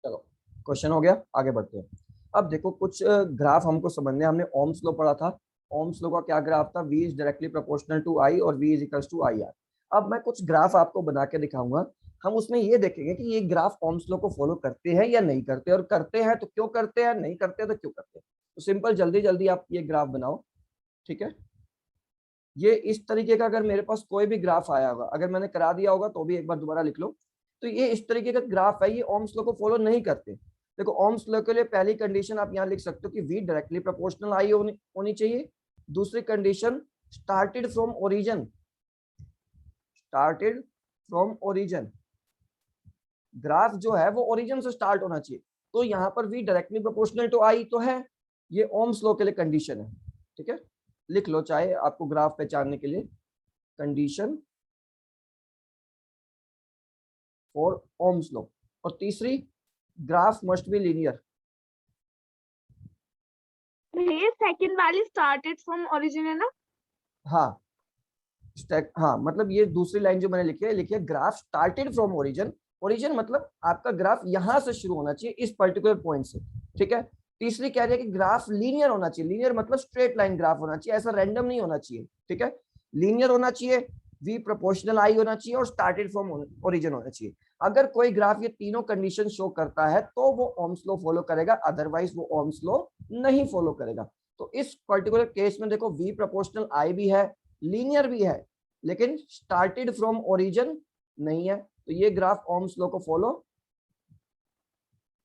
चलो क्वेश्चन हो गया, आगे बढ़ते हैं। अब देखो कुछ ग्राफ हमको समझने, हमने ओम्स लॉ पढ़ा था। ओम्स लॉ का क्या ग्राफ था? V is directly proportional to I और V is equals to IR। अब मैं कुछ ग्राफ आपको बना के दिखाऊंगा। हम उसमें ये देखेंगे कि ये ग्राफ ओम्स लॉ को फॉलो करते हैं या नहीं करते, और करते हैं तो क्यों करते हैं, नहीं करते तो क्यों करते हैं। तो सिंपल, जल्दी जल्दी आप ये ग्राफ बनाओ, ठीक है। ये इस तरीके का अगर मेरे पास कोई भी ग्राफ आया होगा, अगर मैंने करा दिया होगा तो भी एक बार दोबारा लिख लो। तो ये इस तरीके का ग्राफ है, ये ओम्स लॉ को फॉलो नहीं करते। देखो ओम्स लॉ के लिए पहली कंडीशन आप यहाँ लिख सकते हो कि V डायरेक्टली प्रोपोर्शनल I होनी चाहिए। दूसरी condition, started from origin, started from origin, graph जो है वो ओरिजिन से स्टार्ट होना चाहिए। तो यहाँ पर V directly proportional to I तो है, ये ओम्स लॉ के लिए कंडीशन है, ठीक है। लिख लो चाहे आपको ग्राफ पहचानने के लिए, कंडीशन फॉर ओम्स लॉ। और तीसरी, ग्राफ मस्ट बी लीनियर। ये सेकंड वाली स्टार्टेड फ्रॉम ओरिजिन है ना? हाँ हाँ, मतलब ये दूसरी लाइन जो मैंने लिखी है, लिखी है graph started from origin. Origin मतलब आपका ग्राफ यहां से शुरू होना चाहिए, इस पर्टिकुलर पॉइंट से, ठीक है। तीसरी कह रही है कि ग्राफ लीनियर होना चाहिए। लीनियर मतलब स्ट्रेट लाइन ग्राफ होना चाहिए, ऐसा रैंडम नहीं होना चाहिए, ठीक है। लीनियर होना चाहिए, V प्रोपोर्शनल I होना चाहिए, और स्टार्टेड फ्रॉम ओरिजिन होना चाहिए। अगर कोई ग्राफ ये तीनों कंडीशन शो करता है तो वो ओम्स लॉ फॉलो करेगा, अदरवाइज वो ओम्स लॉ नहीं फॉलो करेगा। तो इस पर्टिकुलर केस में देखो V प्रोपोर्शनल I भी है, लीनियर भी है, लेकिन स्टार्टेड फ्रॉम ओरिजिन नहीं है, तो ये ग्राफ ओम्स लॉ को फॉलो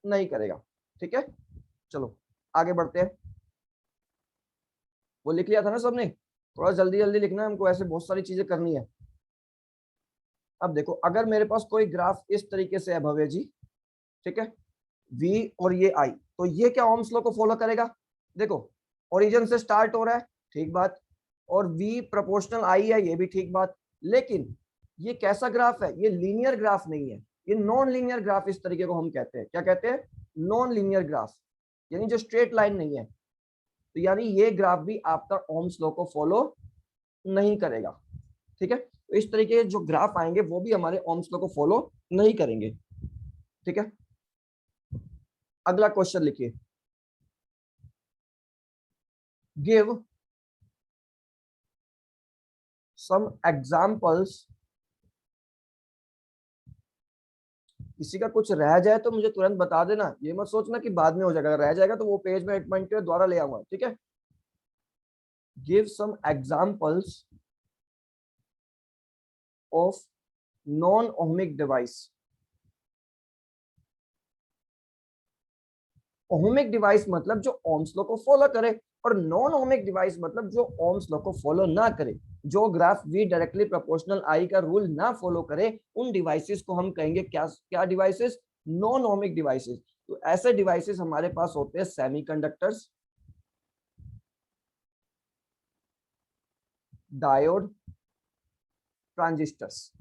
नहीं करेगा, ठीक है। चलो आगे बढ़ते हैं। वो लिख लिया था ना सबने? थोड़ा जल्दी जल्दी लिखना है हमको, ऐसे बहुत सारी चीजें करनी है। अब देखो अगर मेरे पास कोई ग्राफ इस तरीके से है भव्य जी, ठीक है, V और ये I, तो ये क्या ओम्स लॉ को फॉलो करेगा? देखो ओरिजिन से स्टार्ट हो रहा है, ठीक बात, और V प्रोपोर्शनल I है, ये भी ठीक बात। लेकिन ये कैसा ग्राफ है? ये लीनियर ग्राफ नहीं है, ये नॉन लीनियर ग्राफ, इस तरीके को हम कहते हैं। क्या कहते हैं? नॉन लीनियर ग्राफ, यानी जो स्ट्रेट लाइन नहीं है। तो यानी ये ग्राफ भी आपका ओम्स लॉ को फॉलो नहीं करेगा, ठीक है। तो इस तरीके के जो ग्राफ आएंगे वो भी हमारे ओम्स लॉ को फॉलो नहीं करेंगे, ठीक है। अगला क्वेश्चन लिखिए, गिव सम एग्जाम्पल्स। किसी का कुछ रह जाए तो मुझे तुरंत बता देना, ये मत सोचना कि बाद में हो जाएगा। अगर रह जाएगा तो वो पेज में 8 पॉइंट के द्वारा ले आऊंगा, ठीक है। Give some examples of non ohmic device. Ohmic device मतलब जो ओम्स लॉ को फॉलो करे, और नॉन ओहमिक डिवाइस मतलब जो ओम्स लॉ को फॉलो ना करे। जो graph V directly proportional I का रूल ना फॉलो करे, उन डिवाइसेस को हम कहेंगे क्या? क्या डिवाइसेस? Non ohmic devices. तो ऐसे डिवाइसेस हमारे पास होते हैं सेमीकंडक्टर्स, डायोड, ट्रांजिस्टर्स,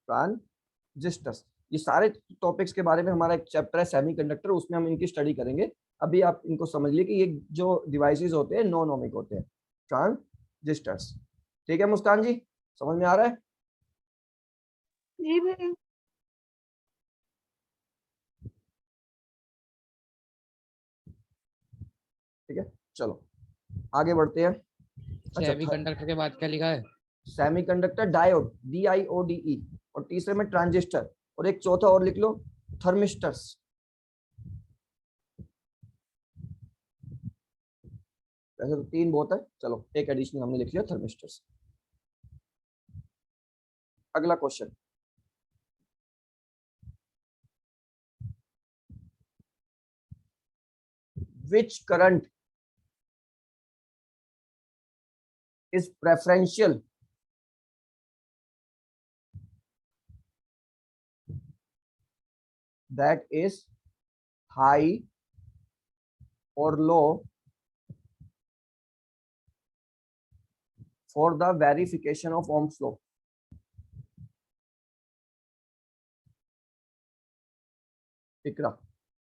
ट्रांजिस्टर्स। ये सारे टॉपिक्स के बारे में हमारा एक चैप्टर है सेमीकंडक्टर, उसमें हम इनकी स्टडी करेंगे। अभी आप इनको समझ लिए कि ये जो डिवाइसेस होते हैं नॉन ओमिक होते हैं, ट्रांजिस्टर्स। ठीक है मुस्कान जी, समझ में आ रहा है? जी भाई। ठीक है, चलो आगे बढ़ते हैं। अच्छा, सेमीकंडक्टर के बाद क्या लिखा है? सेमीकंडक्टर, डायोड, DIODE, और तीसरे में ट्रांजिस्टर, और एक चौथा और लिख लो, थर्मिस्टर्स। वैसे तो 3 बहुत है, चलो एक एडिशनल हमने लिख लिया, थर्मिस्टर्स। अगला question, which current is preferential that is high or low for the verification of Ohm's law? Iqra,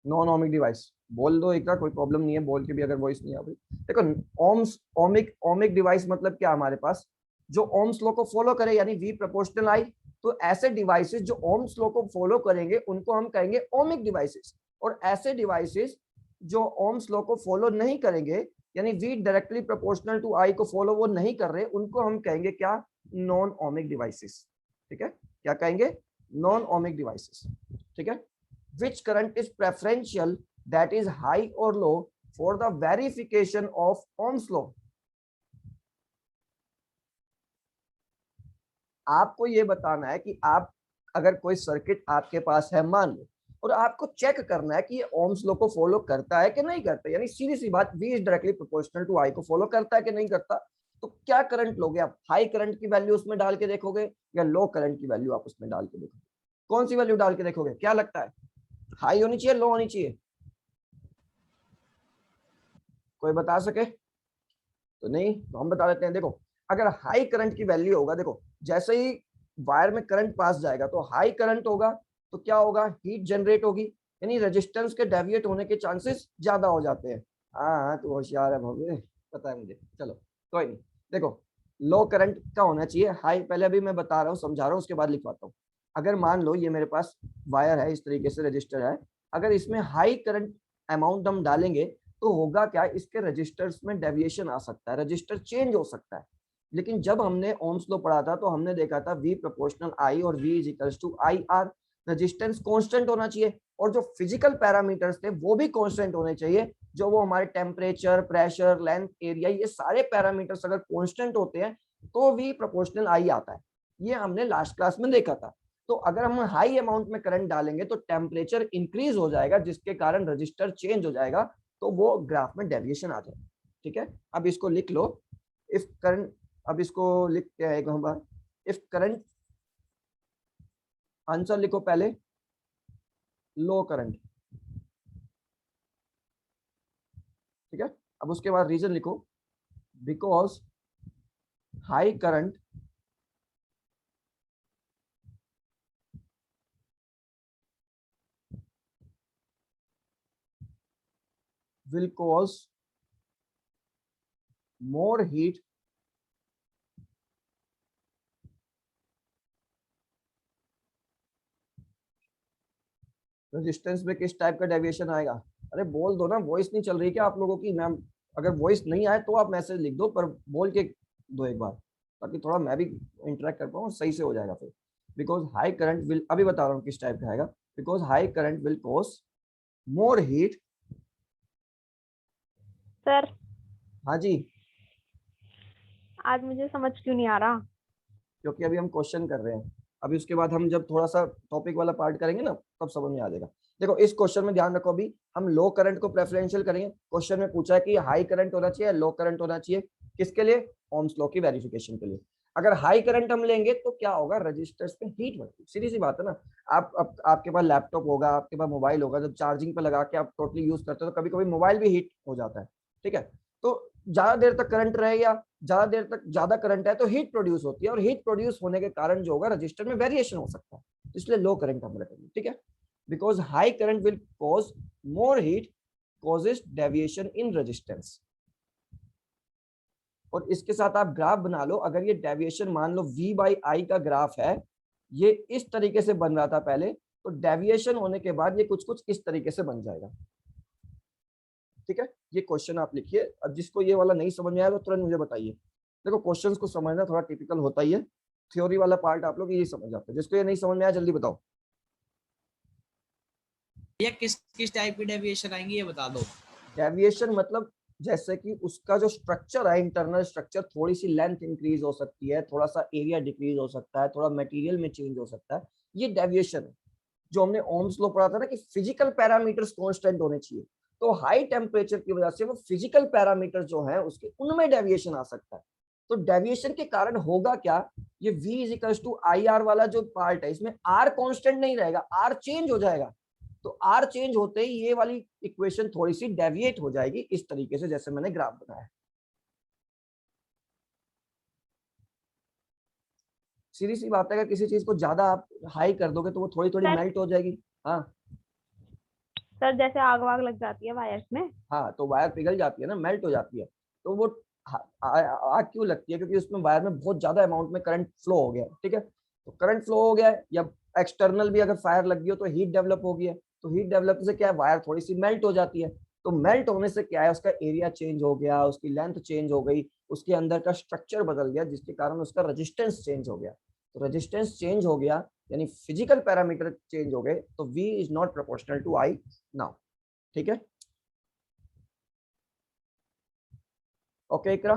non ohmic device बोल दो इकरा, कोई प्रॉब्लम नहीं है, बोल के भी अगर वॉइस नहीं आ रही। देखो ओम्स, ओमिक डिवाइस मतलब क्या हमारे पास? जो ओम्स लॉ को फॉलो करे, यानी V प्रोपोर्शनल I, तो ऐसे डिवाइसेस जो ओम्स लॉ को फॉलो करेंगे उनको हम कहेंगे ओमिक डिवाइसेस, और ऐसे डिवाइसेस जो ओम्स लॉ को फॉलो नहीं करेंगे, यानी वी डायरेक्टली प्रोपोर्शनल टू आई को फॉलो वो नहीं कर रहे, उनको हम कहेंगे क्या, नॉन ओमिक डिवाइसेस। ठीक है, क्या कहेंगे, नॉन ओमिक डिवाइसेस। ठीक है, which current is preferential that is high और low for the verification of Ohm's law. आपको ये बताना है कि आप अगर कोई सर्किट आपके पास है मान लो, और आपको चेक करना है कि ये ओम्स लॉ को फॉलो करता है कि नहीं करता, यानी सीधी सी बात, V is directly proportional to I को फॉलो करता है कि नहीं करता। तो क्या करंट लोगे आप, हाई करंट की वैल्यू उसमें डाल के देखोगे या लो करंट की वैल्यू आप उसमें डाल के देखोगे, कौन सी वैल्यू डाल के देखोगे, क्या लगता है, हाई होनी चाहिए लो होनी चाहिए, कोई बता सके तो नहीं, तो हम बता देते हैं। देखो अगर हाई करंट की वैल्यू होगा, देखो जैसे ही वायर में करंट पास जाएगा तो हाई करंट होगा, तो क्या होगा, हीट जनरेट होगी, यानी रेजिस्टेंस के डेविएट होने के चांसेस ज्यादा हो जाते हैं। हाँ तो होशियार है भव्य, पता है मुझे, चलो कोई नहीं। देखो लो करंट का होना चाहिए, हाई पहले अभी मैं बता रहा हूँ, समझा रहा हूँ, उसके बाद लिखवाता हूँ। अगर मान लो ये मेरे पास वायर है, इस तरीके से रजिस्टर है, अगर इसमें हाई करंट अमाउंट हम डालेंगे तो होगा क्या, इसके रजिस्टर्स में डेविएशन आ सकता है, रजिस्टर चेंज हो सकता है। लेकिन जब हमने ओम्स लॉ पढ़ा था तो हमने देखा था V प्रोपोर्शनल I और V is equals to IR, resistance constant होना चाहिए, और जो फिजिकल पैरामीटर्स थे वो भी कांस्टेंट होने चाहिए, जो वो हमारे टेम्परेचर, प्रेशर, लेंथ, एरिया, ये सारे पैरामीटर्स अगर कांस्टेंट होते हैं तो V प्रोपोर्शनल I आता है। ये हमने लास्ट क्लास में देखा था। तो अगर हम हाई अमाउंट में करंट डालेंगे तो टेम्परेचर इंक्रीज हो जाएगा, जिसके कारण रजिस्टर चेंज हो जाएगा, तो वो ग्राफ में डेविएशन आ जाएगा। ठीक है, अब इसको लिख लो, इफ करंट, अब इसको लिख के आएगा हम बार, इफ करंट, आंसर लिखो पहले, लो करंट। ठीक है, अब उसके बाद रीजन लिखो, because high current will cause more heat resistance में किस टाइप का डेविएशन आएगा। अरे बोल दो ना, वॉइस नहीं चल रही क्या आप लोगों की मैम, अगर वॉइस नहीं आए तो आप मैसेज लिख दो, पर बोल के दो एक बार, ताकि थोड़ा मैं भी इंटरेक्ट कर पाऊँ, सही से हो जाएगा फिर। बिकॉज हाई करंट विल, अभी बता रहा हूँ किस टाइप का आएगा, because high current will cause more heat. Sir हाँ जी, आज मुझे समझ क्यों नहीं आ रहा। क्योंकि अभी हम क्वेश्चन कर रहे हैं, अभी उसके बाद हम जब थोड़ा सा टॉपिक वाला पार्ट करेंगे ना तब समझ में आ जाएगा। देखो इस क्वेश्चन में ध्यान रखो, अभी हम लो करंट को प्रेफरेंशियल करेंगे। क्वेश्चन में पूछा है कि हाई करंट होना चाहिए, लो करंट होना चाहिए, किसके लिए, ओम्स लॉ की वेरिफिकेशन के लिए। अगर हाई करंट हम लेंगे तो क्या होगा, रजिस्टर्स पे हीट बढ़ती है, सीधी सी बात है ना। आपके पास लैपटॉप होगा, आपके पास मोबाइल होगा, जब चार्जिंग पे लगा के आप टोटली यूज करते हो तो कभी कभी मोबाइल भी हीट हो जाता है। ठीक है, तो ज्यादा देर तक करंट रहेगा, ज्यादा देर तक ज्यादा करंट है तो हीट प्रोड्यूस होती है, और हीट प्रोड्यूस होने के कारण जो होगा रजिस्टर में वेरिएशन हो सकता है, इसलिए लो करंट हम रखेंगे। ठीक है, because high current will cause more heat causes deviation in resistance. और इसके साथ आप ग्राफ बना लो, अगर ये डेविएशन मान लो V बाई आई का ग्राफ है, ये इस तरीके से बन रहा था पहले, तो डेविएशन होने के बाद ये कुछ कुछ इस तरीके से बन जाएगा। ठीक है, ये क्वेश्चन आप लिखिए। अब जिसको ये वाला नहीं समझ में आया तो तुरंत मुझे बताइए। देखो क्वेश्चंस को समझना थोड़ा टिपिकल होता ही है, थ्योरी वाला पार्ट आप लोग ये समझ जाते हैं, जिसको ये नहीं समझ में आया जल्दी बताओ। ये किस किस टाइप की डेविएशन आएंगी ये बता दो। डेविएशन मतलब जैसे कि उसका जो स्ट्रक्चर है, इंटरनल स्ट्रक्चर, थोड़ी सी लेंथ इंक्रीज हो सकती है, थोड़ा सा एरिया डिक्रीज हो सकता है, थोड़ा मटेरियल में चेंज हो सकता है, ये डेविएशन है। जो हमने ओम्स लॉ पढ़ा था ना कि फिजिकल पैरामीटर्स कांस्टेंट होने चाहिए, तो हाई टेम्परेचर की वजह से वो फिजिकल पैरामीटर जो है उसके उनमें डेविएशन आ सकता है। तो डेविएशन के कारण होगा क्या, ये V is equal to I R वाला जो पार्ट है, इसमें R कांस्टेंट नहीं रहेगा, R चेंज हो जाएगा। तो R चेंज होते ही ये वाली इक्वेशन थोड़ी सी डेविएट हो जाएगी, इस तरीके से जैसे मैंने ग्राफ बनाया। सीधी सी बात है, अगर किसी चीज को ज्यादा आप हाई कर दोगे तो वो थोड़ी थोड़ी मेल्ट हो जाएगी। हाँ सर जैसे आग वाग लग जाती है वायर्स में। हाँ, तो वायर पिघल जाती है ना, मेल्ट हो जाती है, तो वो आग क्यों लगती है, क्योंकि उसमें वायर में बहुत ज्यादा अमाउंट में करंट फ्लो हो गया। ठीक है, तो करंट फ्लो हो गया है, या एक्सटर्नल भी अगर फायर लग गई हो तो हीट डेवलप हो गई है, तो हीट डेवलप से क्या है, वायर थोड़ी सी मेल्ट हो जाती है, तो मेल्ट होने से क्या है, उसका एरिया चेंज हो गया, उसकी लेंथ चेंज हो गई, उसके अंदर का स्ट्रक्चर बदल गया, जिसके कारण उसका रेजिस्टेंस चेंज हो गया। तो रेजिस्टेंस चेंज हो गया यानी फिजिकल पैरामीटर चेंज हो गए, तो V is not proportional to I now. ठीक है, okay Iqra,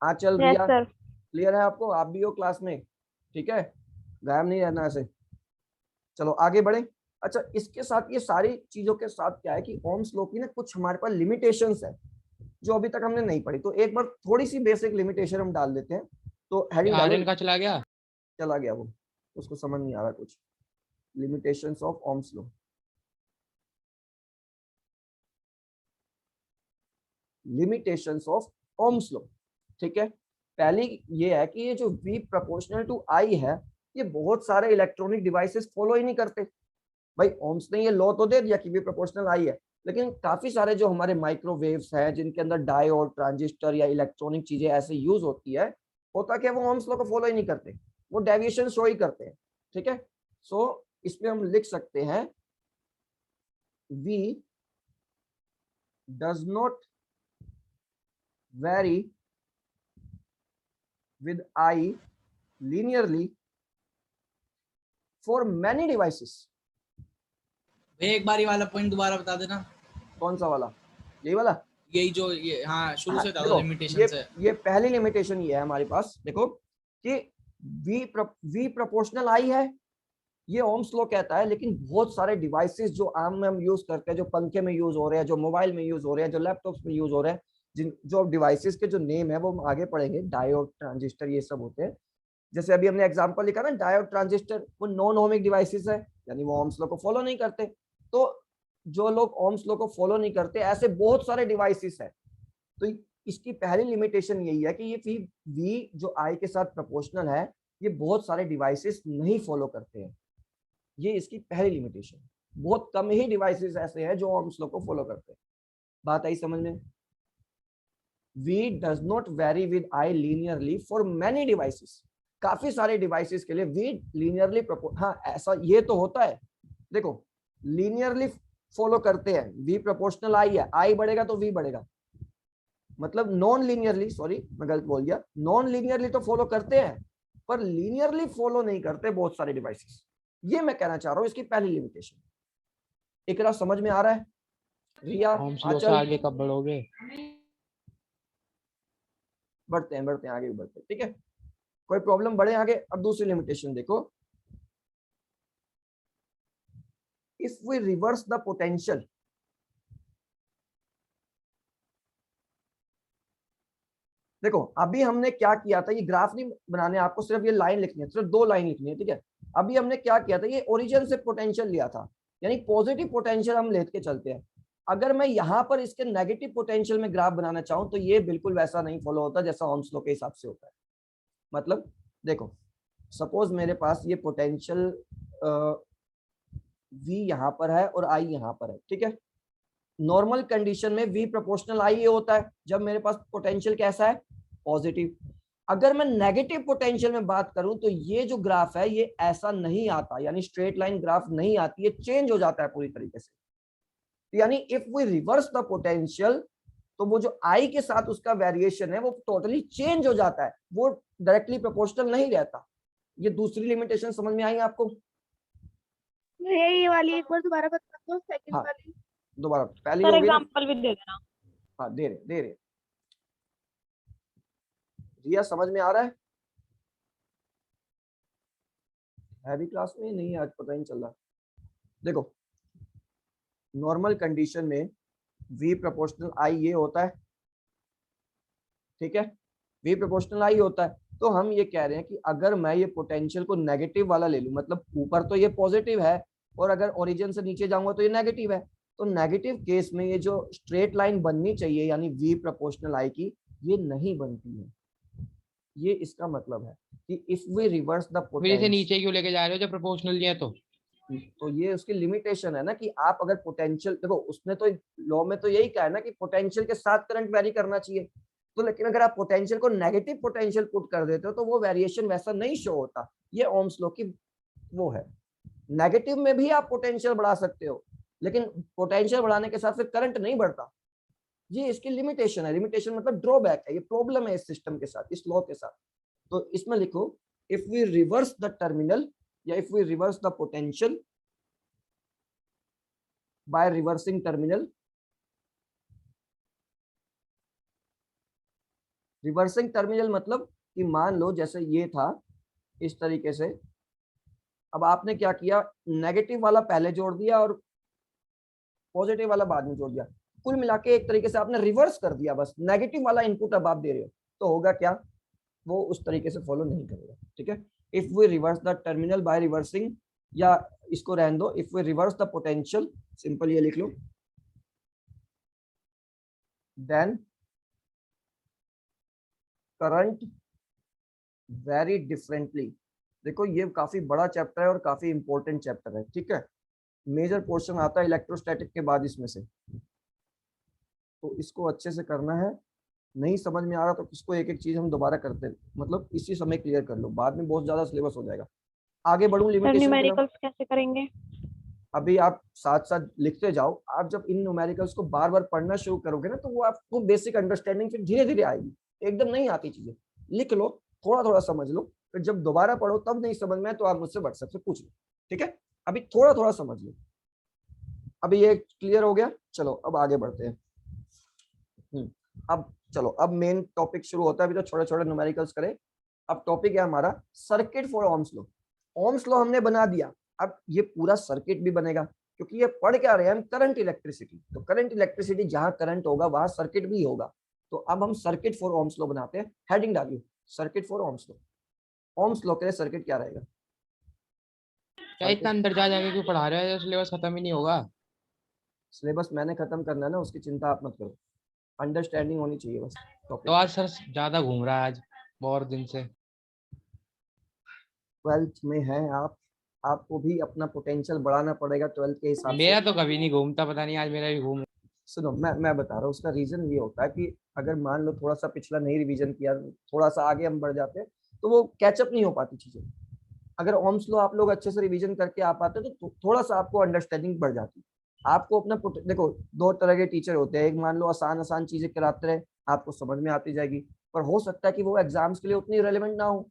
Anchal, Yes, Riya, sir. Clear है आपको? आप भी हो क्लास में, ठीक है, गायब नहीं रहना ऐसे। चलो आगे बढ़े। अच्छा, इसके साथ ये सारी चीजों के साथ क्या है कि ओम्स लॉ की ना कुछ हमारे पास लिमिटेशंस है जो अभी तक हमने नहीं पढ़ी, तो एक बार थोड़ी सी बेसिक लिमिटेशन हम डाल देते हैं। तो हेडिंग डालो, आर्यन का चला गया। चला गया वो, उसको समझ नहीं आ रहा कुछ। Limitations of Ohm's law, limitations of Ohm's law, ठीक है। पहली ये है कि ये जो V प्रोपोर्शनल टू I है, ये बहुत सारे इलेक्ट्रॉनिक डिवाइसेस फॉलो ही नहीं करते। भाई ओम्स ने ये लॉ तो दे दिया कि V प्रोपोर्शनल I है, लेकिन काफी सारे जो हमारे माइक्रोवेव्स हैं जिनके अंदर डायोड, ट्रांजिस्टर या इलेक्ट्रॉनिक चीजें ऐसे यूज होती है, होता क्या, वो ओम्स लॉ को फॉलो ही नहीं करते, वो डेविएशन शो ही करते हैं। ठीक है, सो इसमें हम लिख सकते हैं V does not vary with I linearly for many devices। भैया एक बार ये वाला पॉइंट दोबारा बता देना। कौन सा वाला? यही वाला? यही जो ये, हाँ शुरू से बता दो देखो, लिमिटेशन से। ये पहली लिमिटेशन ये है हमारे पास, देखो कि V प्रोपोर्शनल I है, ये ओम्स लॉ कहता है, लेकिन बहुत सारे डिवाइसेस जो आम में हम यूज करते हैं, जो पंखे में यूज हो रहे हैं, जो मोबाइल में यूज हो रहे हैं, जो लैपटॉप्स में यूज हो रहे हैं, जिन जो डिवाइसेस के जो नेम है वो हम आगे पढ़ेंगे, डायोड, ट्रांजिस्टर, ये सब होते हैं। जैसे अभी हमने एग्जांपल लिखा ना, डायोड, ट्रांजिस्टर, वो नॉन ओमिक डिवाइसेस है, यानी वो ओम्स लॉ को फॉलो नहीं करते। तो जो लोग ओम्स लॉ को फॉलो नहीं करते, ऐसे बहुत सारे डिवाइसेस है। तो इसकी पहली लिमिटेशन यही है कि ये V जो I के साथ प्रोपोर्शनल है, ये बहुत सारे डिवाइसेस नहीं फॉलो करते हैं, ये इसकी पहली लिमिटेशन। बहुत कम ही डिवाइसेस ऐसे हैं जो ओम्स लॉ को फॉलो करते हैं। बात आई समझ में? V does not vary with I linearly for many devices। काफी सारे डिवाइसेस के लिए V linearly हाँ ऐसा ये तो होता है, देखो linearly फॉलो करते हैं, V प्रोपोर्शनल I है, I बढ़ेगा तो V बढ़ेगा, मतलब नॉन लीनियरली, सॉरी मैं गलत बोल गया, नॉन लीनियरली तो फॉलो करते हैं, पर लीनियरली फॉलो नहीं करते बहुत सारे डिवाइसेस। ये मैं कहना चाह रहा हूं, इसकी पहली लिमिटेशन। इकरा समझ में आ रहा है? रिया, ओम्स लॉ से आगे कब बढ़ोगे? बढ़ते हैं आगे भी बढ़ते हैं, ठीक है, कोई प्रॉब्लम, बढ़े आगे। अब दूसरी लिमिटेशन देखो, if we reverse the potential, देखो अभी हमने क्या किया था, ये ग्राफ नहीं बनाने, आपको सिर्फ ये लाइन लिखनी है, सिर्फ 2 लाइन लिखनी है, ठीक है। अभी हमने क्या किया था, ये ओरिजिन से पोटेंशियल लिया था, यानी पॉजिटिव पोटेंशियल हम लेके चलते हैं। अगर मैं यहाँ पर इसके नेगेटिव पोटेंशियल में ग्राफ बनाना चाहूँ तो ये बिल्कुल वैसा नहीं फॉलो होता जैसा ओम्स लॉ के हिसाब से होता है। मतलब देखो, सपोज मेरे पास ये पोटेंशियल V यहाँ पर है और I यहाँ पर है, ठीक है। नॉर्मल कंडीशन में V प्रोपोर्शनल I ये होता है जब मेरे पास पोटेंशियल कैसा है, पॉजिटिव। अगर मैं नेगेटिव पोटेंशियल में बात करूं तो ये जो ग्राफ है ये ऐसा नहीं आता, यानी स्ट्रेट लाइन ग्राफ नहीं आती, ये चेंज हो जाता है पूरी तरीके से। यानी if we reverse the potential, तो वो जो I के साथ उसका वेरिएशन है वो टोटली चेंज हो जाता है, वो डायरेक्टली प्रोपोर्शनल नहीं रहता। ये दूसरी लिमिटेशन समझ में आई आपको? ये वाली एक बार दोबारा बता दो, सेकंड हाँ, वाली। दोबारा, पहली सर हो गई ना? एग्जांपल भी दे देना। हाँ दे रहे। रिया समझ में आ रहा है भी क्लास में? नहीं, आज पता नहीं चल रहा। देखो नॉर्मल कंडीशन में V प्रोपोर्शनल I ये होता है, ठीक है, V प्रोपोर्शनल I होता है। तो हम ये कह रहे हैं कि अगर मैं ये पोटेंशियल को नेगेटिव वाला ले लूं, मतलब ऊपर तो ये पॉजिटिव है और अगर ओरिजिन से नीचे जाऊंगा तो ये नेगेटिव है, तो नेगेटिव केस में ये जो स्ट्रेट लाइन बननी चाहिए यानी V प्रोपोर्शनल I की, ये नहीं बनती है। ये इसका मतलब है कि इफ वी रिवर्स द फिर इसे नीचे पोटेंशियल, क्यों लेके जा रहे हो जब प्रोपोर्शनल नहीं है तो ये उसकी लिमिटेशन है ना कि आप अगर पोटेंशियल, देखो उसने तो लॉ में तो यही कहा है ना कि पोटेंशियल के साथ करंट वेरी करना चाहिए। तो लेकिन अगर आप पोटेंशियल को नेगेटिव पोटेंशियल पुट कर देते हो तो वो वेरिएशन वैसा नहीं शो होता। ये ओम्स लॉ की वो है। नेगेटिव में भी आप पोटेंशियल बढ़ा सकते हो, लेकिन पोटेंशियल बढ़ाने के साथ फिर करंट नहीं बढ़ता। ये इसकी लिमिटेशन है। लिमिटेशन मतलब ड्रॉबैक है, ये प्रॉब्लम है इस सिस्टम के साथ, इस लॉ के साथ। तो इसमें लिखो if we reverse the terminal या if we reverse the potential by reversing terminal. Reversing terminal मतलब कि मान लो जैसे ये था इस तरीके से, अब आपने क्या किया, नेगेटिव वाला पहले जोड़ दिया और पॉजिटिव वाला बाद में जोड़ दिया। कुल मिला के एक तरीके से आपने रिवर्स कर दिया, बस नेगेटिव वाला इनपुट अब आप दे रहे हो, तो होगा क्या, वो उस तरीके से फॉलो नहीं करेगा। ठीक है, if we reverse the terminal by reversing, या इसको रहने दो, if we reverse the potential, simple ये लिख लो, देन करंट वेरी डिफरेंटली। देखो ये काफी बड़ा चैप्टर है और काफी इंपॉर्टेंट चैप्टर है। ठीक है, मेजर पोर्शन आता है इलेक्ट्रोस्टैटिक के बाद इसमें से, तो इसको अच्छे से करना है। नहीं समझ में आ रहा तो इसको एक एक चीज हम दोबारा करते हैं, मतलब इसी समय क्लियर कर लो, बाद में बहुत ज्यादा सिलेबस हो जाएगा। आगे बढ़ूं लिमिटेशन, न्यूमेरिकल्स कैसे करेंगे? अभी आप साथ साथ लिखते जाओ। आप जब इन न्यूमेरिकल्स को बार बार पढ़ना शुरू करोगे ना, तो वो आपको बेसिक अंडरस्टैंडिंग फिर धीरे धीरे आएगी। एकदम नहीं आती चीजें, लिख लो, थोड़ा थोड़ा समझ लो, फिर जब दोबारा पढ़ो तब नहीं समझ में तो आप मुझसे व्हाट्सएप से पूछ लो। ठीक है, अभी थोड़ा थोड़ा समझ लो। अभी ये क्लियर हो गया, चलो अब आगे बढ़ते हैं। अब चलो, अब मेन टॉपिक शुरू होता है। अभी तो छोटे छोटे न्यूमेरिकल्स करें। अब टॉपिक है हमारा circuit for Ohm's law. Ohm's law हमने बना दिया, अब ये पूरा सर्किट भी बनेगा, क्योंकि ये पढ़ क्या रहे हैं हम, करंट इलेक्ट्रिसिटी। तो करंट इलेक्ट्रिसिटी जहां करंट होगा वहां सर्किट भी होगा। तो अब हम सर्किट फॉर ओम्स लॉ बनाते हैं। हेडिंग डालिए, circuit for Ohm's law. Ohm's law के लिए सर्किट क्या रहेगा? क्या इतना अंदर जा जाके क्यों पढ़ा रहे हो, सिलेबस खत्म ही नहीं होगा। सिलेबस मैंने खत्म करना है ना, उसकी चिंता आप मत करो, अंडरस्टैंडिंग होनी चाहिए बस तो टॉपिक। आज सर ज्यादा घूम रहा है आज, बहुत दिन से। 12th में है आप, आपको भी अपना पोटेंशियल बढ़ाना पड़ेगा 12th के हिसाब से। मेरा तो कभी नहीं घूमता, पता नहीं आज मेरा भी घूम। सुनो, मैं बता रहा हूँ, उसका रीजन ये होता है कि अगर मान लो थोड़ा सा पिछला नहीं रिवीजन किया, थोड़ा सा आगे हम बढ़ जाते हैं, तो वो कैचअप नहीं हो पाती चीजें। अगर ओम्स लॉ आप लोग अच्छे से रिवीजन करके आ पाते तो थोड़ा सा आपको अंडरस्टैंडिंग बढ़ जाती। आपको अपना देखो, दो तरह के टीचर होते हैं। एक मान लो आसान आसान चीजें कराते रहे, आपको समझ में आती जाएगी, पर हो सकता है कि वो एग्जाम्स के लिए उतनी रेलेवेंट ना हो।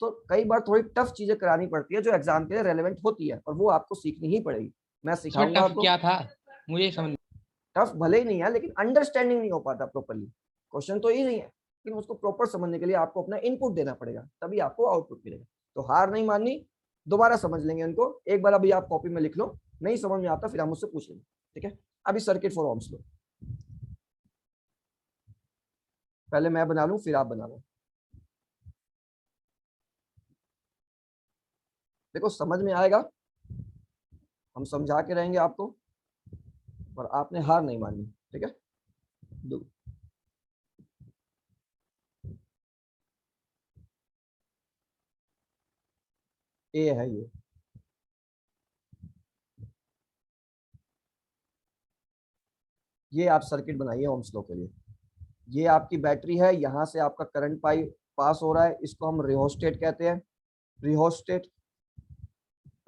तो कई बार थोड़ी टफ चीजें करानी पड़ती है जो एग्जाम के लिए रेलेवेंट होती है, और वो आपको सीखनी ही पड़ेगी। मैं इसमें सिखाऊंगा टफ आपको। क्या था मुझे समझ। टफ भले ही नहीं है, लेकिन अंडरस्टैंडिंग नहीं हो पाता प्रॉपरली। क्वेश्चन तो ही नहीं है, लेकिन उसको प्रॉपर समझने के लिए आपको अपना इनपुट देना पड़ेगा, तभी आपको आउटपुट मिलेगा। तो हार नहीं माननी, दोबारा समझ लेंगे उनको। एक बार अभी आप कॉपी में लिख लो, नहीं समझ में आता फिर हम मुझसे पूछ लेंगे। ठीक है, अभी सर्किट फॉर ओम्स लॉ पहले मैं बना लूं, फिर आप बना लो। देखो समझ में आएगा, हम समझा के रहेंगे आपको, पर आपने हार नहीं माननी। ठीक है, दो ए है ये आप सर्किट बनाइए ओम्स लॉ के लिए। ये आपकी बैटरी है, यहाँ से आपका करंट पास हो रहा है, इसको हम रिहोस्टेट कहते हैं। रिहोस्टेट,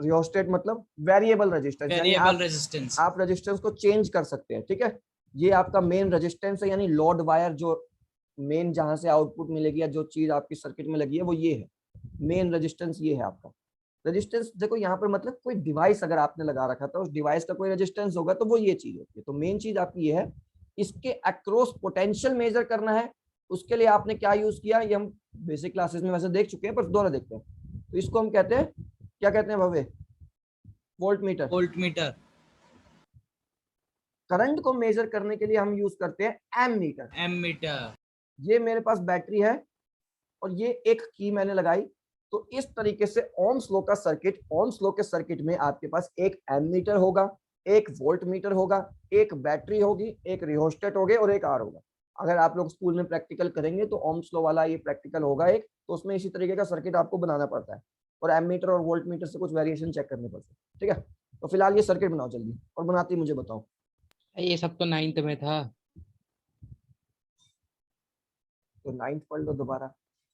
रिहोस्टेट मतलब वेरिएबल रेजिस्टेंस, यानी वेरिएबल रेजिस्टेंस। आप रेजिस्टेंस को चेंज कर सकते हैं। ठीक है, ये आपका मेन रेजिस्टेंस है, यानी लोड वायर, जो मेन जहां से आउटपुट मिलेगी या जो चीज आपकी सर्किट में लगी है वो ये है मेन रेजिस्टेंस। ये है आपका रेजिस्टेंस। देखो यहाँ पर मतलब कोई डिवाइस अगर आपने लगा रखा था, उस डिवाइस का कोई रेजिस्टेंस होगा तो वो ये चीज होती है। तो मेन चीज आपकी ये है, इसके अक्रॉस पोटेंशियल मेजर करना है। उसके लिए आपने क्या यूज किया, ये हम बेसिक क्लासेस में वैसे देख चुके हैं, पर दोबारा देखते हैं। तो इसको हम कहते हैं, क्या कहते हैं Bhavya? Voltmeter. Voltmeter. Current को मेजर करने के लिए हम यूज करते हैं एम मीटर। M metre. ये मेरे पास बैटरी है और ये एक की मैंने लगाई। तो इस तरीके से ओम्स लॉ का सर्किट, ओम्स लॉ के सर्किट में आपके पास एक एम मीटर होगा, एक वोल्ट मीटर होगा, एक बैटरी होगी, एक रिहोस्टेट होगे और एक आर होगा। अगर आप लोग स्कूल में प्रैक्टिकल करेंगे तो ओम्स लॉ वाला ये प्रैक्टिकल होगा एक, तो उसमें इसी तरीके का सर्किट आपको बनाना पड़ता है, और एम मीटर और वोल्ट मीटर से कुछ वेरिएशन चेक करने पड़ते हैं। ठीक है, तो फिलहाल ये सर्किट बनाओ जल्दी, और बनाती मुझे बताओ। ये सब तो 9th में था। तो 9th पढ़ लो दोबारा,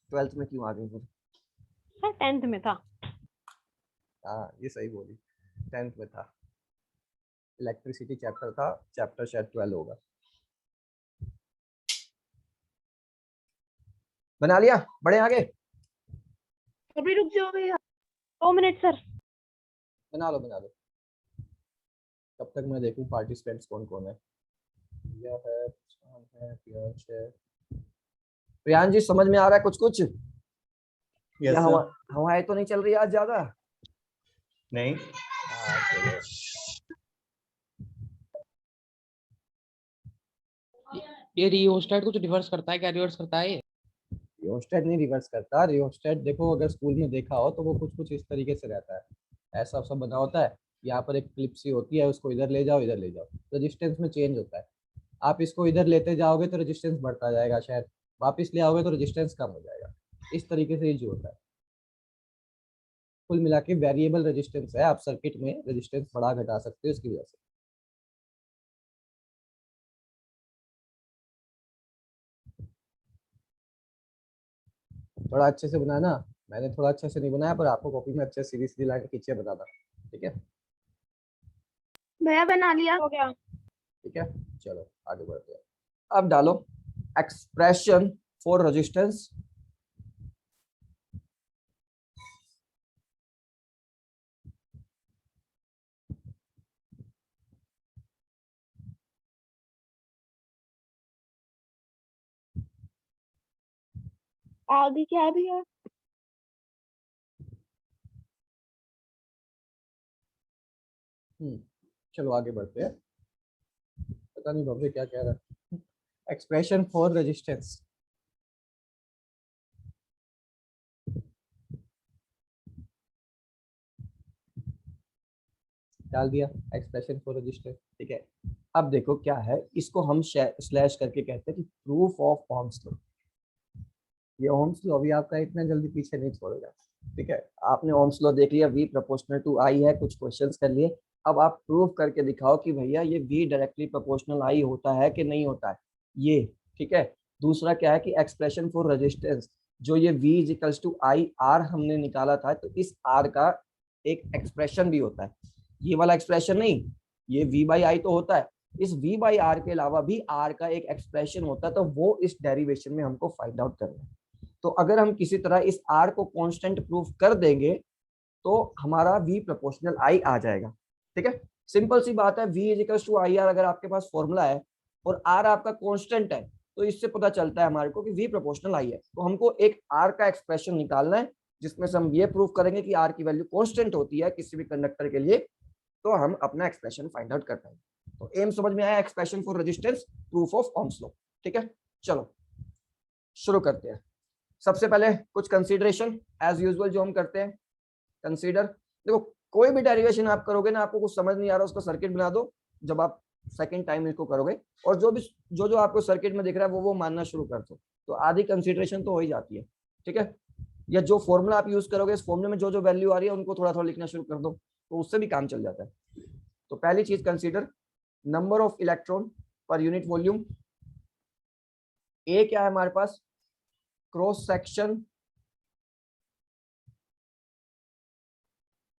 12th में क्यों आ गए फिर? सर 10th में था। हाँ ये सही बोली, 10th में था, इलेक्ट्रिसिटी चैप्टर था, चैप्टर शायद 12 होगा। बना लिया, बढ़े आगे। अभी रुक जाओ भैया। 2 मिनट सर। बना लो बना लो, तब तक मैं देखूं पार्टिसिपेंट्स कौन कौन है। यह है, प्रियांश है। प्रियांश जी समझ में आ रहा है कुछ कुछ? यस या सर। हवाएं तो नहीं चल रही आज ज्यादा? नहीं। हाँ, चलो। ये रियोस्टेट कुछ रिवर्स करता है क्या? रिवर्स करता है ये? रियोस्टेट नहीं रिवर्स करता। रियोस्टेट देखो अगर स्कूल में देखा हो तो वो कुछ कुछ इस तरीके से रहता है, ऐसा सब बना होता है। यहाँ पर एक क्लिप सी होती है, उसको इधर ले जाओ इधर ले जाओ, रेजिस्टेंस में चेंज होता है। आप इसको इधर लेते जाओगे तो रेजिस्टेंस बढ़ता जाएगा, शायद वापस ले आओगे तो रेजिस्टेंस कम हो जाएगा। इस तरीके से ये जो होता है, कुल मिला के वेरिएबल रेजिस्टेंस है। आप सर्किट में रेजिस्टेंस बढ़ा घटा सकते हो इसकी वजह से। थोड़ा अच्छे से बनाना, मैंने थोड़ा अच्छे से नहीं बनाया पर आपको कॉपी में अच्छे सीधी सीधी लाइन खींचे बताना, ठीक है? भैया बना लिया। हो गया। ठीक है, चलो आगे बढ़ते हैं। अब डालो एक्सप्रेशन फॉर रेजिस्टेंस। आगे क्या है भैया? चलो आगे बढ़ते हैं। पता नहीं भव्य क्या कह रहा है। Expression for resistance. डाल दिया एक्सप्रेशन फॉर रेजिस्टेंस, ठीक है। अब देखो क्या है, इसको हम स्लैश करके कहते हैं कि प्रूफ ऑफ ओम्स लॉ। ये ओम्स लॉ भी आपका इतना जल्दी पीछे नहीं छोड़ेगा, ठीक है। आपने ओम्स लॉ देख लिया, V प्रोपोर्शनल टू I है, कुछ क्वेश्चंस कर लिए। अब आप प्रूफ करके दिखाओ कि भैया ये V डायरेक्टली प्रोपोर्शनल I होता है कि नहीं होता है, ये ठीक है। दूसरा क्या है कि एक्सप्रेशन फॉर रेजिस्टेंस, जो ये V is equals to I R हमने निकाला था, तो इस R का एक एक्सप्रेशन भी होता है। ये वाला एक्सप्रेशन नहीं, ये V बाई I तो होता है, इस V बाई R के अलावा भी R का एक एक्सप्रेशन होता है, तो वो इस डेरिवेशन में हमको फाइंड आउट करना है। तो अगर हम किसी तरह इस R को कांस्टेंट प्रूफ कर देंगे तो हमारा V प्रोपोर्शनल I आ जाएगा, ठीक है। सिंपल सी बात है, V is equals to I R अगर आपके पास फॉर्मूला है और R आपका कांस्टेंट है, तो इससे पता चलता है हमारे को कि V प्रोपोर्शनल I है। तो हमको एक R का एक्सप्रेशन निकालना है जिसमें से हम ये प्रूफ करेंगे कि R की वैल्यू कांस्टेंट होती है किसी भी कंडक्टर के लिए, तो हम अपना एक्सप्रेशन फाइंड आउट कर पाएंगे। तो एम समझ में आया, expression for resistance, proof of Ohm's law, ठीक है। चलो शुरू करते हैं। सबसे पहले कुछ कंसीडरेशन एज यूजुअल जो हम करते हैं। कंसीडर, देखो कोई भी डेरिवेशन आप करोगे ना, आपको कुछ समझ नहीं आ रहा उसका सर्किट बना दो जब आप सेकंड टाइम इसको करोगे, और जो भी जो आपको सर्किट में दिख रहा है वो मानना शुरू कर दो, तो आधी कंसीडरेशन तो हो ही जाती है, ठीक है। या जो फॉर्मूला आप यूज करोगे, इस फॉर्मूले में जो जो वैल्यू आ रही है उनको थोड़ा थोड़ा लिखना शुरू कर दो, तो उससे भी काम चल जाता है। तो पहली चीज consider number of electron per unit volume. A क्या है हमारे पास, cross section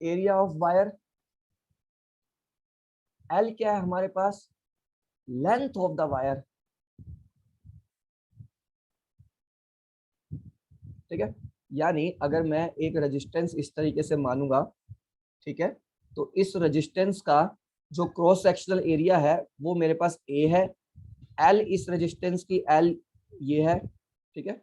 area of wire. L क्या है हमारे पास, लेंथ ऑफ द वायर, ठीक है। यानी अगर मैं एक रेजिस्टेंस इस तरीके से मानूंगा, ठीक है, तो इस रेजिस्टेंस का जो क्रॉस सेक्शनल एरिया है वो मेरे पास ए है, एल इस रेजिस्टेंस की एल ये है, ठीक है।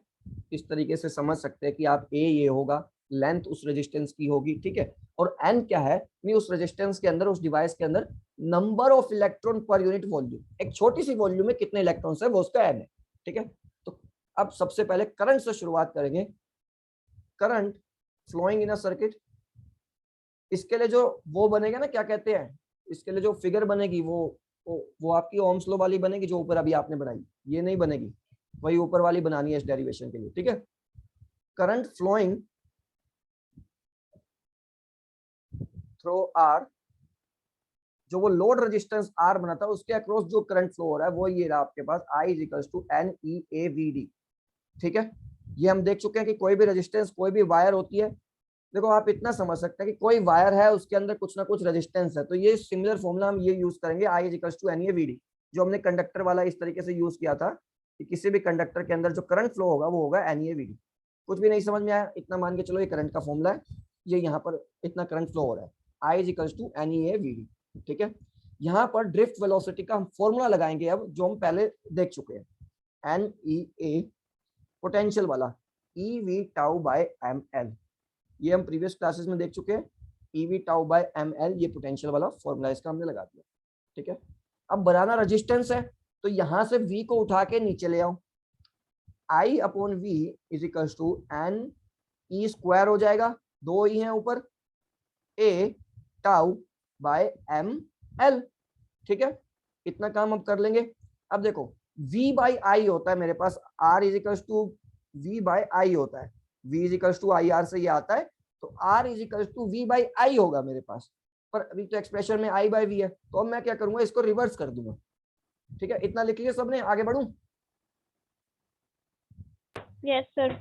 इस तरीके से समझ सकते हैं कि आप ए ये होगा, लेंथ उस रेजिस्टेंस की होगी, ठीक है। और एन क्या है, नहीं उस रेजिस्टेंस के अंदर, उस डिवाइस के अंदर number of electron per unit volume, एक छोटी सी वॉल्यूम में कितने इलेक्ट्रॉन्स है वो उसका एन है, ठीक है। तो अब सबसे पहले करंट से शुरुआत करेंगे। Current flowing in a circuit, इसके लिए जो वो बनेगा ना, क्या कहते हैं, इसके लिए जो फिगर बनेगी वो आपकी ओम्स लॉ वाली बनेगी जो ऊपर अभी आपने बनाई, ये नहीं बनेगी, वही ऊपर वाली बनानी है इस डेरिवेशन के लिए, ठीक है। करंट फ्लोइंग थ्रू आर, जो वो लोड रेजिस्टेंस आर बनाता है उसके अक्रॉस जो करंट फ्लो हो रहा है वो ये रहा आपके पास, I is equals to N E A V D, ठीक है, ये हम देख चुके हैं कि कोई भी रेजिस्टेंस, कोई भी वायर होती है, देखो आप इतना समझ सकते हैं कि कोई वायर है उसके अंदर कुछ ना कुछ रेजिस्टेंस है, तो ये सिमिलर फॉर्मूला हम ये यूज करेंगे, I इक्वल्स टू NA/VD, जो हमने कंडक्टर वाला इस तरीके से यूज किया था कि किसी भी कंडक्टर के अंदर जो करंट फ्लो होगा वो होगा NA/VD। कुछ भी नहीं समझ में आया, इतना मान के चलो ये करंट का फॉर्मूला है, ये यहाँ पर इतना करंट फ्लो हो रहा है, I इक्वल्स टू NA/VD, ठीक है। यहाँ पर ड्रिफ्ट वेलोसिटी का हम फॉर्मूला लगाएंगे अब, जो हम पहले देख चुके हैं, NEA पोटेंशियल वाला EV टाउ बाय ML, ये हम प्रीवियस क्लासेस में देख चुके हैं, EV टाउ बाय ML, ये पोटेंशियल वाला फॉर्मूला इसका हमने लगा दिया, ठीक है। अब बनाना रेजिस्टेंस है, तो यहां से V को उठा के नीचे ले आओ, I upon V is equal to NE square हो जाएगा, दो ही हैं ऊपर, A टाउ बाय ML, ठीक है। इतना काम हम कर लेंगे। अब देखो V बाई I होता है मेरे पास, R is equal to V by I होता है, V is equal to IR से ये आता है, तो R is equal to V by I होगा मेरे पास, पर अभी तो एक्सप्रेशन में I बाई V है, तो अब मैं क्या करूंगा, इसको रिवर्स कर दूंगा, ठीक है। इतना लिख लिया सबने, आगे बढ़ूं? Yes sir.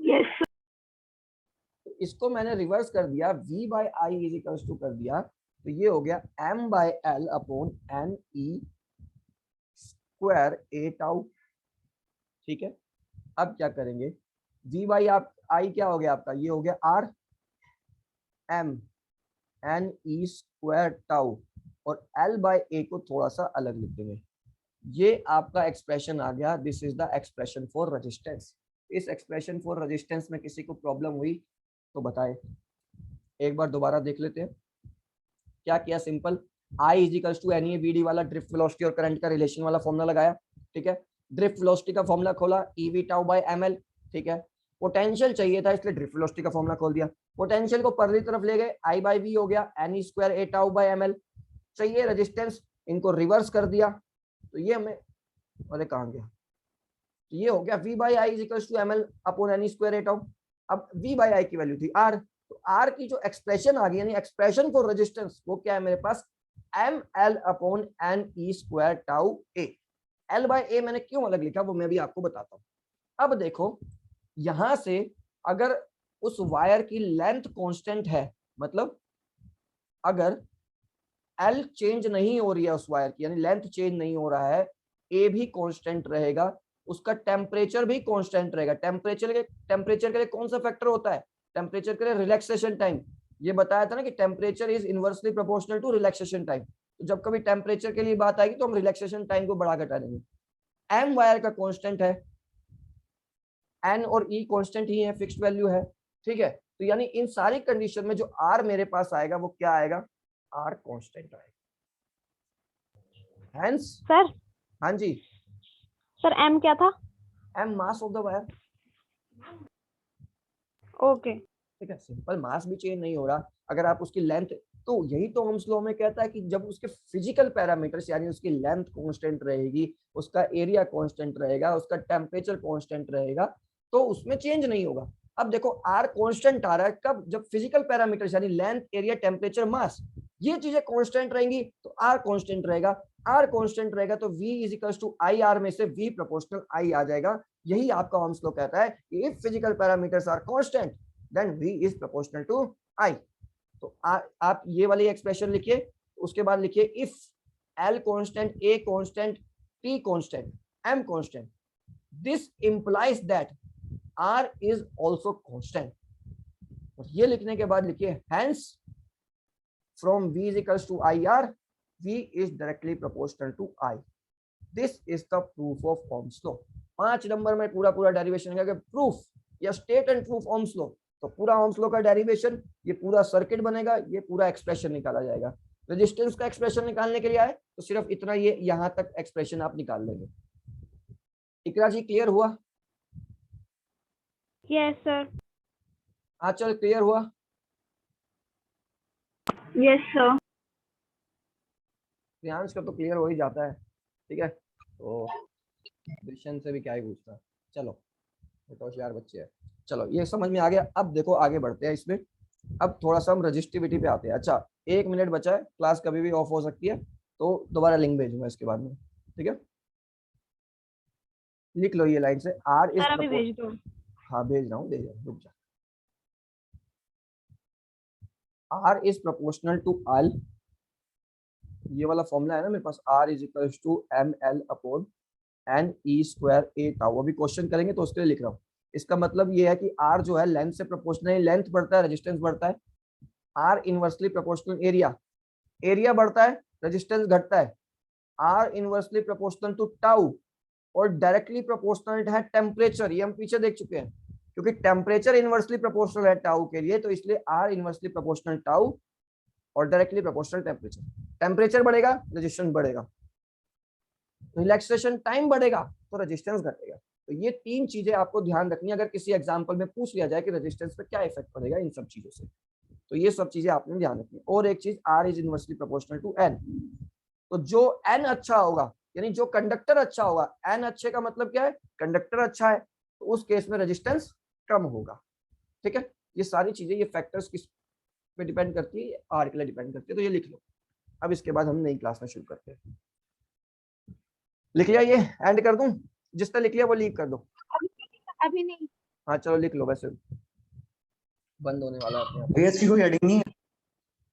Yes, sir. इसको मैंने रिवर्स कर दिया, V by I is equal to कर दिया, तो ये हो गया M by L upon NE square A tau, ठीक है। अब क्या करेंगे, V बाई आप I क्या हो गया आपका, ये हो गया R M NE square tau, और L बाई A को थोड़ा सा अलग लिख देंगे, ये आपका एक्सप्रेशन आ गया। This is the expression for resistance. इस एक्सप्रेशन फॉर रेजिस्टेंस में किसी को प्रॉब्लम हुई तो बताए, एक बार दोबारा देख लेते हैं। क्या किया, simple, I is equal to NA/VD वाला ड्रिफ्ट वेलोसिटी और करंट का रिलेशन वाला फॉर्मूला लगाया, ठीक है। ड्रिफ्ट वेलोसिटी का फॉर्मूला खोला, EV टाउ बाय ML, ठीक है। पोटेंशियल चाहिए था इसलिए ड्रिफ्ट वेलोसिटी का फॉर्मूला खोल दिया, पोटेंशियल को परली तरफ ले गए, I बाई V हो गया NE square A tau by ML। चाहिए रेजिस्टेंस, इनको रिवर्स कर दिया, तो ये हमें, अरे कहाँ गया, ये हो गया V by I is equal to ML upon NE square A tau. अब V बाई I की वैल्यू थी R, तो R की जो एक्सप्रेशन आ गई, यानी एक्सप्रेशन फॉर रेजिस्टेंस, वो क्या है मेरे पास, ML upon NE square tau A। L by A मैंने क्यों अलग लिखा वो मैं भी आपको बताता हूँ। अब देखो यहां से अगर उस वायर की लेंथ कांस्टेंट है, मतलब अगर L चेंज नहीं हो रही है उस वायर की, यानी लेंथ चेंज नहीं हो रहा है, A भी कांस्टेंट रहेगा, उसका टेम्परेचर भी कांस्टेंट रहेगा। टेम्परेचर के लिए कौन सा फैक्टर होता है, टेम्परेचर के लिए रिलैक्सेशन टाइम, ये बताया था ना कि temperature is inversely proportional to relaxation time. तो जब कभी टेम्परेचर के लिए बात आएगी तो हम रिलैक्सेशन टाइम को बढ़ा घटा देंगे। M वायर का कांस्टेंट है, N और E कांस्टेंट ही है, फिक्स्ड वैल्यू है, ठीक है। तो यानी इन सारी कंडीशन में जो R मेरे पास आएगा वो क्या आएगा, R कांस्टेंट आएगा। हेंस सर, हाँ जी, सर M क्या था? M mass of the wire, okay. ठीक है। सिंपल मास भी चेंज नहीं हो रहा, अगर आप उसकी लेंथ, तो यही तो ओम्स लॉ में कहता है कि जब उसके फिजिकल पैरामीटर्स, यानी उसकी लेंथ कांस्टेंट रहेगी, उसका एरिया कांस्टेंट रहेगा, उसका टेम्परेचर कांस्टेंट रहेगा, तो उसमें चेंज नहीं होगा। अब देखो R कांस्टेंट आ रहा है कब, जब फिजिकल पैरामीटर्स यानी लेंथ, एरिया, टेम्परेचर, मास, ये चीजें कांस्टेंट रहेंगी तो R कांस्टेंट रहेगा। R कांस्टेंट रहेगा तो V is equal to IR में से V प्रोपोर्शनल I आ जाएगा। यही आपका ओम्स लॉ कहता है कि if physical parameters are constant then V is proportional to I। तो आप ये वाली एक्सप्रेशन लिखिए, उसके बाद लिखिए if L constant, A constant, T constant, M constant, this implies that R is also constant. और ये लिखने के बाद लिखिए hence from V is equals to IR, V is directly proportional to I। This is the proof of Ohm's law. 5 number में पूरा derivation है, proof या state and proof Ohm's law, तो पूरा ओम्स लॉ का डेरिवेशन, ये पूरा circuit बनेगा, ये पूरा एक्सप्रेशन निकाला जाएगा। रेजिस्टेंस का एक्सप्रेशन निकालने के लिए आए तो सिर्फ इतना, ये यहां तक एक्सप्रेशन आप निकाल लेंगे। इकरा जी क्लियर हुआ? Yes sir. आंचल क्लियर हुआ? Yes, sir. प्रियांश का तो क्लियर हो ही जाता है, ठीक है, तो क्वेश्चन से भी क्या ही पूछता। चलो तो होशियार बच्चे हैं, चलो ये समझ में आ गया। अब देखो आगे बढ़ते हैं इसमें, अब थोड़ा सा हम रजिस्टिविटी पे आते हैं। अच्छा 1 मिनट बचा है, क्लास कभी भी ऑफ हो सकती है, तो दोबारा लिंक भेजूंगा इसके बाद में, ठीक है। लिख लो ये लाइन से, R इज सर अभी भेज दो। हाँ भेज रहा हूँ, रुक जा। R is proportional to L, ये वाला फॉर्मूला है ना मेरे पास, R is equals to ML upon NE square A tau. अभी क्वेश्चन करेंगे तो उसके लिए लिख रहा हूँ। इसका मतलब ये है कि R जो है लेंथ से प्रोपोर्शनल, लेंथ बढ़ता है रेजिस्टेंस बढ़ता है। R inversely proportional area, area बढ़ता है रेजिस्टेंस घटता है। R inversely proportional to tau और डायरेक्टली प्रोपोर्शनल है टेम्परेचर, ये हम पीछे देख चुके हैं, क्योंकि टेम्परेचर इनवर्सली प्रोपोर्शनल है टाउ के लिए, तो इसलिए R इनवर्सली प्रोपोर्शनल टाउ और डायरेक्टली प्रोपोर्शनल टेम्परेचर। टेम्परेचर बढ़ेगा रेजिस्टेंस बढ़ेगा, रिलैक्सेशन टाइम बढ़ेगा तो रेजिस्टेंस घटेगा। तो ये तीन चीजें आपको ध्यान रखनी है, अगर किसी एग्जांपल में पूछ लिया जाए कि रेजिस्टेंस पे क्या इफेक्ट पड़ेगा इन सब चीजों से, तो ये सब चीजें आपने ध्यान रखनी है। और एक चीज, R is inversely proportional to N, तो जो N अच्छा होगा यानी जो कंडक्टर अच्छा होगा, N अच्छे का मतलब क्या है, कंडक्टर अच्छा है, तो उस केस में रेजिस्टेंस कम होगा। ठीक है, ये सारी चीजें, ये फैक्टर्स किस पे डिपेंड करती है, R के लिए डिपेंड करती है, तो ये लिख लो। अब इसके बाद हम नई क्लास में शुरू करते हैं। लिख लिया, ये एंड कर दूं, जिसने लिख लिया वो लीव कर दो। अभी नहीं। हाँ चलो लिख लो, वैसे बंद होने वाला है अपने आप। भैया इसकी कोई हेडिंग नहीं है?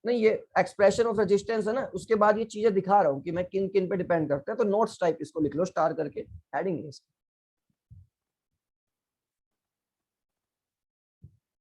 नहीं, ये एक्सप्रेशन ऑफ रेजिस्टेंस है ना, उसके बाद ये चीजें दिखा रहा हूँ कि मैं किन किन पे डिपेंड करता है, तो नोट्स टाइप इसको लिख लो स्टार करके, हेडिंग नहीं इसकी।